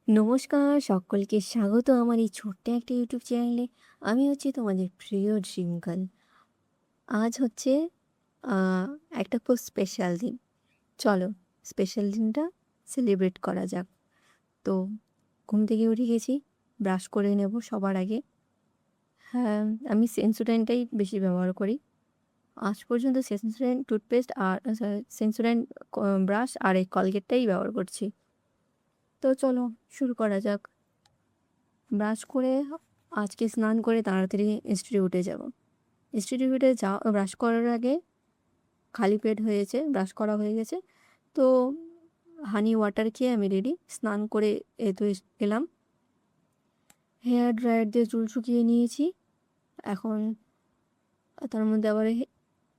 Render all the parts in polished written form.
নমস্কার, সকলকে স্বাগত আমার এই ছোট্ট একটা ইউটিউব চ্যানেলে। আমি হচ্ছি তোমাদের প্রিয় ডিম্পল। আজ হচ্ছে একটা খুব স্পেশাল দিন। চলো স্পেশাল দিনটা সেলিব্রেট করা যাক। তো ঘুম থেকে উঠে গেছি, ব্রাশ করে নেব সবার আগে। হ্যাঁ, আমি সেন্সোডাইনটাই বেশি ব্যবহার করি। আজ পর্যন্ত সেন্সোডাইন টুথপেস্ট আর সেন্সোডাইন ব্রাশ আর এই কলগেটটাই ব্যবহার করছি। তো চলো শুরু করা যাক। ব্রাশ করে আজকে স্নান করে তাড়াতাড়ি ইনস্টিটিউটে যাব। ইনস্টিটিউটে ব্রাশ করার আগে খালি পেট হয়েছে, ব্রাশ করা হয়ে গেছে। তো হানি ওয়াটার খেয়ে আমি রেডি, স্নান করে তো এলাম। হেয়ার ড্রায়ার দিয়ে চুল শুকিয়ে নিয়েছি। এখন তার মধ্যে আবার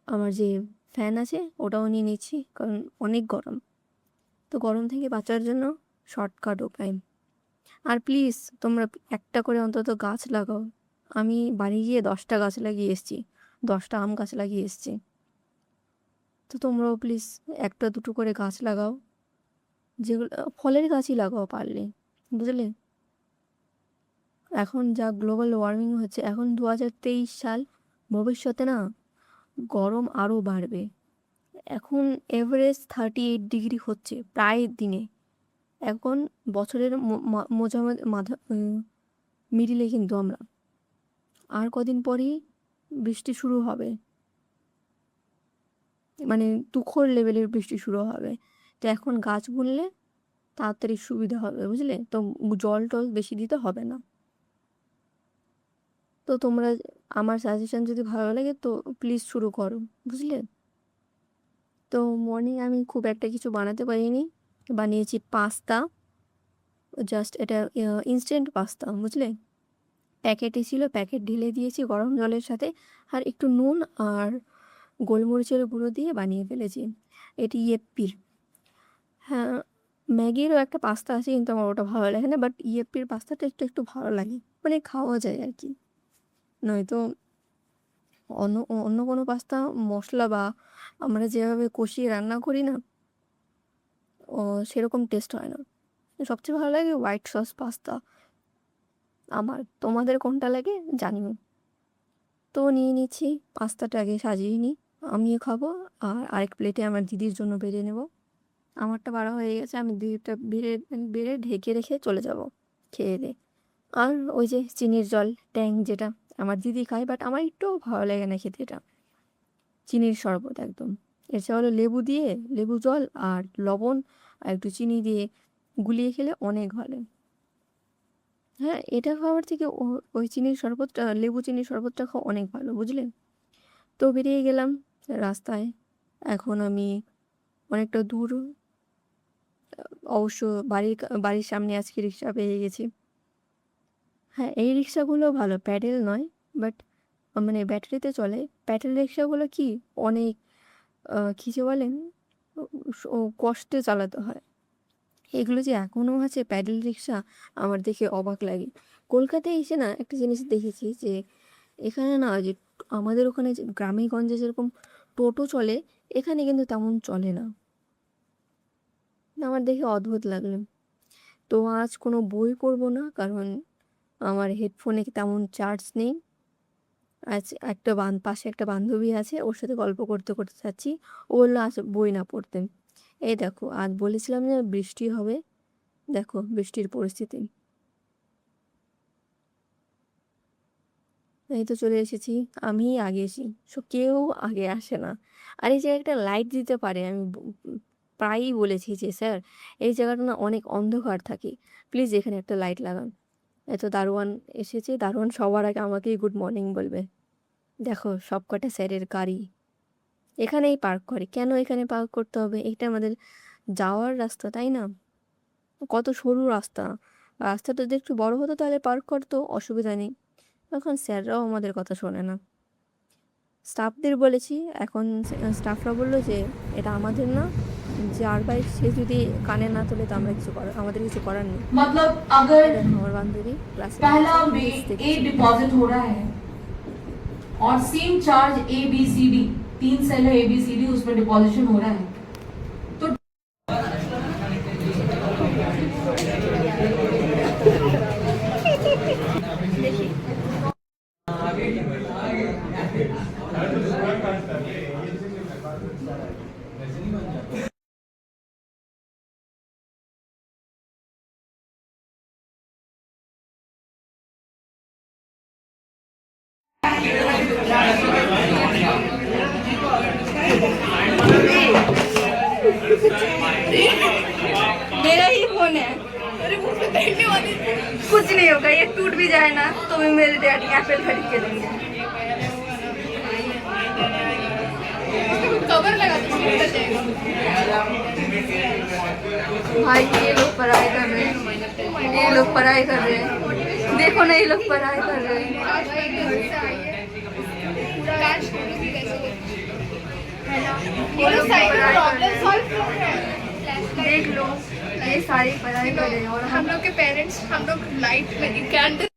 আমার যে ফ্যান আছে ওটাও নিয়ে নিচ্ছি, কারণ অনেক গরম। তো গরম থেকে বাঁচার জন্য শর্টকাট উপায়। আর প্লিজ তোমরা একটা করে অন্তত গাছ লাগাও। আমি বাড়ি গিয়ে 10টা গাছ লাগিয়ে এসেছি, 10টা আম গাছ লাগিয়ে এসেছি। তো তোমরাও প্লিজ একটা দুটো করে গাছ লাগাও, যেগুলো ফলের গাছই লাগাও পারলে, বুঝলে। এখন যা গ্লোবাল ওয়ার্মিং হচ্ছে, এখন 2023 সাল, ভবিষ্যতে না গরম আরও বাড়বে। এখন এভারেজ 38 ডিগ্রি হচ্ছে প্রায় দিনে। এখন বছরের মাঝা মিডিলে কিন্তু আমরা, আর কদিন পরেই বৃষ্টি শুরু হবে, মানে তুখর লেভেলের বৃষ্টি শুরু হবে। তো এখন গাছ বুনলে তাড়াতাড়ি সুবিধা হবে, বুঝলে। তো জল টল বেশি দিতে হবে না। তো তোমরা আমার সাজেশন যদি ভালো লাগে তো প্লিজ শুরু করো, বুঝলে। তো মর্নিং আমি খুব একটা কিছু বানাতে পারিনি, বানিয়েছি পাস্তা। জাস্ট এটা ইনস্ট্যান্ট পাস্তা, বুঝলে। প্যাকেটে ছিল, প্যাকেট ঢেলে দিয়েছি গরম জলের সাথে, আর একটু নুন আর গোলমরিচের গুঁড়ো দিয়ে বানিয়ে ফেলেছি। এটি ইয়েপ্পির। হ্যাঁ, ম্যাগিরও একটা পাস্তা আছে কিন্তু আমার ওটা ভালো লাগে না, বাট ইয়েপ্পির পাস্তাটা একটু একটু ভালো লাগে, মানে খাওয়া যায় আর কি। নয়তো অন্য অন্য কোনো পাস্তা মশলা বা আমরা যেভাবে কষিয়ে রান্না করি না, ও সেরকম টেস্ট হয় না। সবচেয়ে ভালো লাগে হোয়াইট সস পাস্তা আমার। তোমাদের কোনটা লাগে জানিও। তো নিয়ে নিচ্ছি পাস্তাটা, আগে সাজিয়ে নিই, আমিও খাবো। আর আরেক প্লেটে আমার দিদির জন্য বেড়ে নেব। আমারটা বাড়া হয়ে গেছে, আমি দিদিরটা বেড়ে বেড়ে ঢেকে রেখে চলে যাব খেয়ে দিয়ে। আর ওই যে চিনির জল ট্যাং, যেটা আমার দিদি খায়, বাট আমার একটু ভালো লাগে না খেতে এটা। চিনির শরবত একদম, এর চেয়ে হলো লেবু দিয়ে, লেবু জল আর লবণ আর একটু চিনি দিয়ে গুলিয়ে খেলে অনেক ভালো। হ্যাঁ, এটা খাওয়ার থেকে ওই চিনির শরবতটা, লেবু চিনির শরবতটা খাওয়া অনেক ভালো, বুঝলেন। তো বেরিয়ে গেলাম রাস্তায়। এখন আমি অনেকটা দূর, অবশ্য বাড়ির সামনে আজকে রিক্সা পেয়ে গেছি। হ্যাঁ, এই রিক্সাগুলো ভালো, প্যাডেল নয়, বাট মানে ব্যাটারিতে চলে। প্যাডেল রিক্সাগুলো কি অনেক কী যে বলেন, ও কষ্টে চালাতে হয়। এগুলো যে এখনও আছে প্যাডেল রিক্সা, আমার দেখে অবাক লাগে। কলকাতায় এসে না একটা জিনিস দেখেছি, যে এখানে না, যে আমাদের ওখানে যে গ্রামে গঞ্জে যেরকম টোটো চলে, এখানে কিন্তু তেমন চলে না। আমার দেখে অদ্ভুত লাগলো। তো আজ কোনো বই পড়বো না, কারণ আমার হেডফোনে তেমন চার্জ নেই। আজ পাশে একটা বান্ধবী আছে, ওর সাথে গল্প করতে করতে যাচ্ছি। ও বললো আজ বই না পড়তে। এই দেখো, আজ বলেছিলাম যে বৃষ্টি হবে, দেখো বৃষ্টির পরিস্থিতি। এই তো চলে এসেছি, আমি আগে এসি, কেউ আগে আসে না। আর এই যে একটা লাইট দিতে পারে, আমি প্রায়ই বলেছি যে স্যার, এই জায়গাটা না অনেক অন্ধকার থাকে, প্লিজ এখানে একটা লাইট লাগান। এত দারোয়ান এসেছে, দারোয়ান সবার আগে আমাকেই গুড মর্নিং বলবে। দেখো সবকটা স্যারের গাড়ি এখানেই পার্ক করে, কেন এখানে পার্ক করতে হবে? এটা আমাদের যাওয়ার রাস্তা, তাই না? কত সরু রাস্তা, রাস্তাটা যদি একটু বড় হতো তাহলে পার্ক করতো, অসুবিধা নেই। এখন স্যাররাও আমাদের কথা শোনে না। স্টাফদের বলেছি, এখন স্টাফরা বললো যে এটা আমাদের না, যার বাইক সে যদি কানে না তোলে তো আমাদের কিছু করার নেই। मतलब अगर আমার বান্ধবী ক্লাসে पहला वे ए डिपॉजिट हो रहा है और same charge A B C D, 3 cell है ए बी सी डी, उसमें डिपॉजिशन हो रहा है तो मेरा ही फोन है, कुछ नहीं होगा, ये टूट भी जाए ना तो भी मेरे डैडी एप्पल खरीद के देंगे। कवर लगा दो, निकल जाएगा। भाई ये लोग पढ़ाई कर रहे हैं, ये लोग पढ़ाई कर रहे हैं, देखो ना ये लोग पढ़ाई कर रहे हैं। ये लोग पढ़ाई कर रहे हैं, देख लो ये सारी पढ़ाई कर रहे हैं और हम लोग के पेरेंट्स, हम लोग लाइट में कैंडल।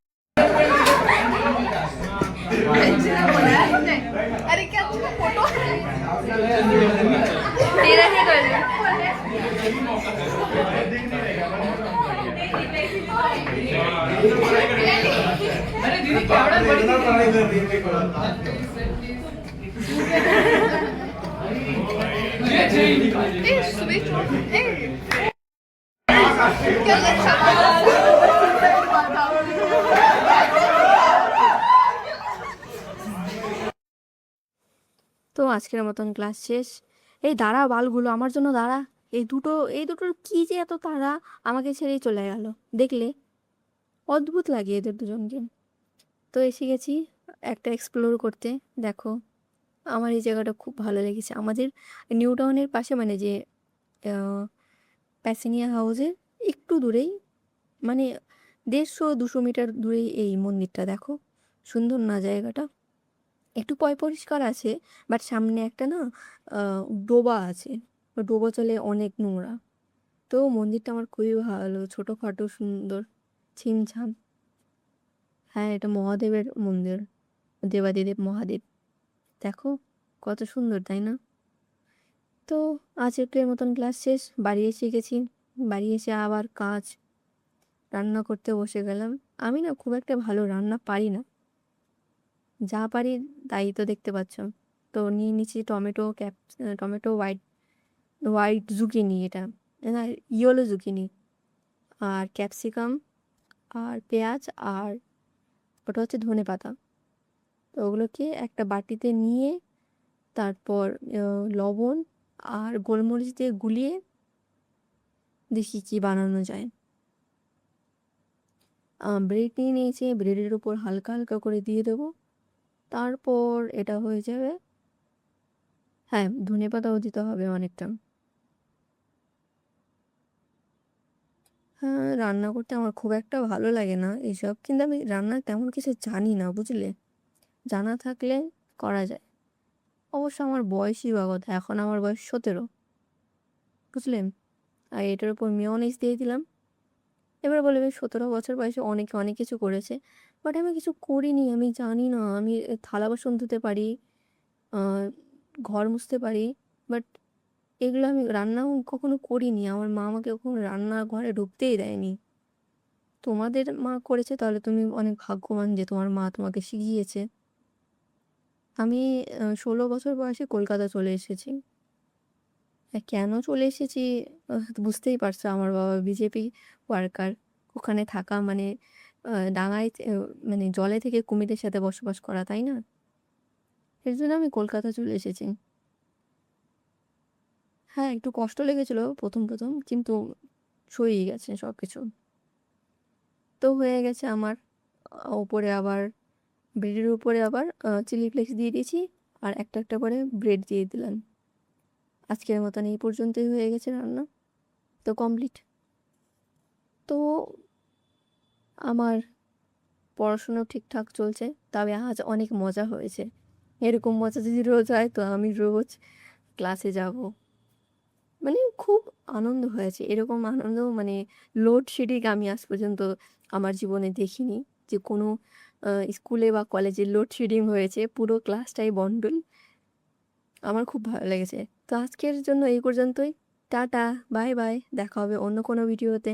अरे क्या फोटो तेरा ही कर रहे हैं। स्विच क्या अच्छा তো আজকের মতন ক্লাস শেষ। এই দাঁড়া বালগুলো, আমার জন্য দাঁড়া। এই দুটোর কি যে এত তাড়া, আমাকে ছেড়েই চলে গেল। দেখলে অদ্ভুত লাগে এদের দুজনকে। তো এসে গেছি একটা এক্সপ্লোর করতে। দেখো আমার এই জায়গাটা খুব ভালো লেগেছে। আমাদের নিউ টাউনের পাশে, মানে যে প্যাসেনিয়া হাউসের একটু দূরেই, মানে 150-200 মিটার দূরেই এই মন্দিরটা। দেখো সুন্দর না জায়গাটা? একটু পরিষ্কার আছে, বাট সামনে একটা না ডোবা আছে, ডোবা চলে অনেক নোংরা। তো মন্দিরটা আমার খুবই ভালো, ছোটোখাটো সুন্দর, ছিমছাম। হ্যাঁ, এটা মহাদেবের মন্দির, দেবাদিদেব মহাদেব। দেখো কত সুন্দর, তাই না? তো আজকের মতন ক্লাস শেষ, বাড়ি এসে গেছি। বাড়ি এসে আবার কাজ, রান্না করতে বসে গেলাম। আমি না খুব একটা ভালো রান্না পারি না, যা পারি তাই তো দেখতে পাচ্ছ। তো নিয়ে নিচ্ছি টমেটো হোয়াইট জুকিনি, এটা না ইয়েলো জুকিনি, আর ক্যাপসিকাম, আর পেঁয়াজ, আর ওটা হচ্ছে ধনেপাতা। তো ওগুলোকে একটা বাটিতে নিয়ে তারপর লবণ আর গোলমরিচ দিয়ে গুলিয়ে দেখি কি বানানো যায়। ব্রেড নিয়ে নিয়েছি, ব্রেডের উপর হালকা হালকা করে দিয়ে দেবো, তারপর এটা হয়ে যাবে। হ্যাঁ, ধনেপাতাও দিতে হবে অনেকটা। হ্যাঁ, রান্না করতে আমার খুব একটা ভালো লাগে না এইসব, কিন্তু আমি রান্না তেমন কিছু জানি না, বুঝলে? জানা থাকলে করা যায়। অবশ্য আমার বয়সই বা কথা, এখন আমার বয়স 17, বুঝলেন? আর এটার উপর মেয়োনিজ দিয়ে দিলাম। এবার বলবে 17 বছর বয়সে অনেকে অনেক কিছু করেছে, বাট আমি কিছু করিনি, আমি জানি না। আমি থালা বাসন ধুতে পারি, ঘর মুছতে পারি, বাট এগুলো আমি রান্নাও কখনো করিনি। আমার মা আমাকে কখনো রান্নাঘরে ঢুকতেই দেয়নি। তোমাদের মা করেছে, তাহলে তুমি অনেক ভাগ্যবান যে তোমার মা তোমাকে শিখিয়েছে। আমি 16 বছর বয়সে কলকাতা চলে এসেছি। কেন চলে এসেছি বুঝতেই পারছো, আমার বাবা বিজেপি ওয়ার্কার। ওখানে থাকা মানে ডাঙায় মানে জলে থেকে কুমিরের সাথে বসবাস করা, তাই না? এর জন্য আমি কলকাতা চলে এসেছি। হ্যাঁ, একটু কষ্ট লেগেছিল প্রথম কিন্তু সয়ে গেছে সব কিছু। তো হয়ে গেছে আমার। উপরে আবার ব্রেডের উপরে আবার চিলি ফ্লেক্স দিয়ে দিয়েছি, আর একটা একটা করে ব্রেড দিয়ে দিলাম। আজকের মতন এই পর্যন্তই হয়ে গেছে রান্না, তো কমপ্লিট। তো আমার পড়াশুনো ঠিকঠাক চলছে, তবে আজ অনেক মজা হয়েছে। এরকম মজা যদি রোজ হয় তো আমি রোজ ক্লাসে যাব। মানে খুব আনন্দ হয়েছে, এরকম আনন্দ মানে লোডশেডিং আমি আজ পর্যন্ত আমার জীবনে দেখিনি, যে কোনো স্কুলে বা কলেজে লোডশেডিং হয়েছে, পুরো ক্লাসটাই বন্ডল। আমার খুব ভালো লেগেছে। তো আজকের জন্য এই পর্যন্তই। টাটা, বাই বাই, দেখা হবে অন্য কোনো ভিডিওতে।